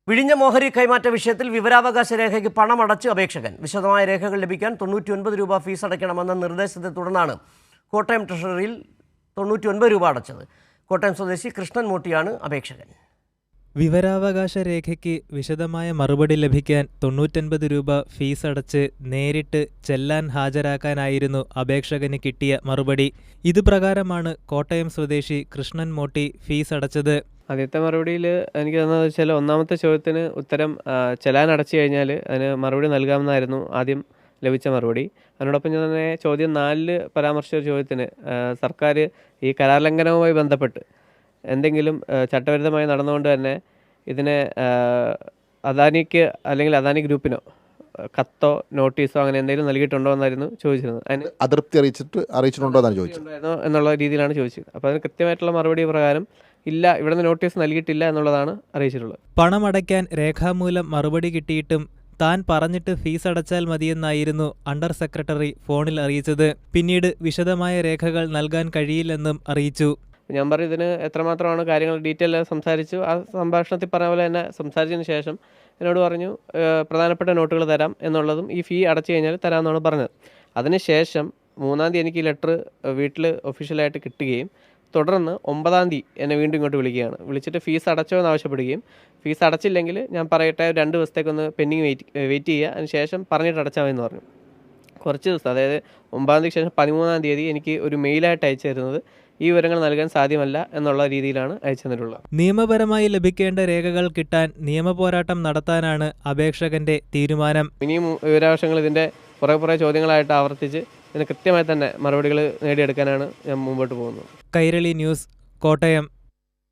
വിഴിഞ്ഞം ഓഹരി കൈമാറ്റ വിഷയത്തിൽ വിവരാവകാശ രേഖയ്ക്ക് പണമടച്ച് അപേക്ഷകൻ. വിശദമായ രേഖകൾ ലഭിക്കാൻ 99 രൂപ ഫീസ് അടയ്ക്കണമെന്ന നിർദ്ദേശത്തെ തുടർന്നാണ് കോട്ടയം ട്രഷറിയിൽ 99 രൂപ അടച്ചത്. കോട്ടയം സ്വദേശി കൃഷ്ണൻ മോട്ടിയാണ് അപേക്ഷകൻ. വിവരാവകാശ രേഖയ്ക്ക് വിശദമായ മറുപടി ലഭിക്കാൻ 99 രൂപ ഫീസ് അടച്ച് നേരിട്ട് ചെല്ലാൻ ഹാജരാക്കാനായിരുന്നു അപേക്ഷകന് കിട്ടിയ മറുപടി. ഇതുപ്രകാരമാണ് കോട്ടയം സ്വദേശി കൃഷ്ണൻ മോട്ടി ഫീസ് അടച്ചത്. ആദ്യത്തെ മറുപടിയിൽ എനിക്ക് തന്നതെന്ന് വെച്ചാൽ, ഒന്നാമത്തെ ചോദ്യത്തിന് ഉത്തരം ചെല്ലാൻ അടച്ചു കഴിഞ്ഞാൽ അതിന് മറുപടി നൽകാമെന്നായിരുന്നു ആദ്യം ലഭിച്ച മറുപടി. അതിനോടൊപ്പം തന്നെ ചോദ്യം 4 പരാമർശിച്ച ചോദ്യത്തിന് സർക്കാർ ഈ കരാർ ലംഘനവുമായി ബന്ധപ്പെട്ട് എന്തെങ്കിലും ചട്ടവിരുദ്ധമായി നടന്നുകൊണ്ട് തന്നെ ഇതിനെ അദാനിക്ക് അല്ലെങ്കിൽ അദാനി ഗ്രൂപ്പിനോ കത്തോ നോട്ടീസോ അങ്ങനെ എന്തെങ്കിലും നൽകിയിട്ടുണ്ടോ എന്നായിരുന്നു ചോദിച്ചിരുന്നത്. അതിന് അതൃപ്തി അറിയിച്ചിട്ടുണ്ടോ എന്നാണ് ചോദിച്ചത് എന്നുള്ള രീതിയിലാണ് ചോദിച്ചത്. അപ്പോൾ അതിന് കൃത്യമായിട്ടുള്ള മറുപടി പ്രകാരം ഇല്ല, ഇവിടെ നിന്ന് നോട്ടീസ് നൽകിയിട്ടില്ല എന്നുള്ളതാണ് അറിയിച്ചിട്ടുള്ളത്. പണമടയ്ക്കാൻ രേഖാമൂലം മറുപടി കിട്ടിയിട്ടും താൻ പറഞ്ഞിട്ട് ഫീസ് അടച്ചാൽ മതിയെന്നായിരുന്നു അണ്ടർ സെക്രട്ടറി ഫോണിൽ അറിയിച്ചത്. പിന്നീട് വിശദമായ രേഖകൾ നൽകാൻ കഴിയില്ലെന്നും അറിയിച്ചു. ഞാൻ പറയും ഇതിന് എത്രമാത്രമാണ് കാര്യങ്ങൾ ഡീറ്റെയിൽ സംസാരിച്ചു. ആ സംഭാഷണത്തിൽ പറഞ്ഞ പോലെ തന്നെ സംസാരിച്ചതിന് ശേഷം എന്നോട് പറഞ്ഞു പ്രധാനപ്പെട്ട നോട്ടുകൾ തരാം എന്നുള്ളതും ഈ ഫീ അടച്ചു കഴിഞ്ഞാൽ തരാമെന്നാണ് പറഞ്ഞത്. അതിനുശേഷം 3-ാം തീയതി എനിക്ക് ഈ ലെറ്റർ വീട്ടിൽ ഒഫീഷ്യലായിട്ട് കിട്ടുകയും തുടർന്ന് 9-ാം തീയതി എന്നെ വീണ്ടും ഇങ്ങോട്ട് വിളിക്കുകയാണ്. വിളിച്ചിട്ട് ഫീസ് അടച്ചോ എന്ന് ആവശ്യപ്പെടുകയും, ഫീസ് അടച്ചില്ലെങ്കിൽ ഞാൻ പറയട്ടെ 2 ദിവസത്തേക്കൊന്ന് പെൻഡിങ് വെയിറ്റ് ചെയ്യുക, അതിന് ശേഷം പറഞ്ഞിട്ട് അടച്ചാൽ മതി എന്ന് പറഞ്ഞു. കുറച്ച് ദിവസം, അതായത് 9-ാം തീയതിക്ക് ശേഷം 13-ാം തീയതി എനിക്ക് ഒരു മെയിലായിട്ട് അയച്ചു തരുന്നത് ഈ വിവരങ്ങൾ നൽകാൻ സാധ്യമല്ല എന്നുള്ള രീതിയിലാണ് അയച്ചു തന്നിട്ടുള്ളത്. നിയമപരമായി ലഭിക്കേണ്ട രേഖകൾ കിട്ടാൻ നിയമപോരാട്ടം നടത്താനാണ് അപേക്ഷകന്റെ തീരുമാനം. ഇനിയും വിവരാവകാശങ്ങൾ ഇതിൻ്റെ കുറേ ചോദ്യങ്ങളായിട്ട് ആവർത്തിച്ച് ഇതിന് കൃത്യമായി തന്നെ മറുപടികൾ നേടിയെടുക്കാനാണ് ഞാൻ മുമ്പോട്ട് പോകുന്നത്. കൈരളി ന്യൂസ്, കോട്ടയം.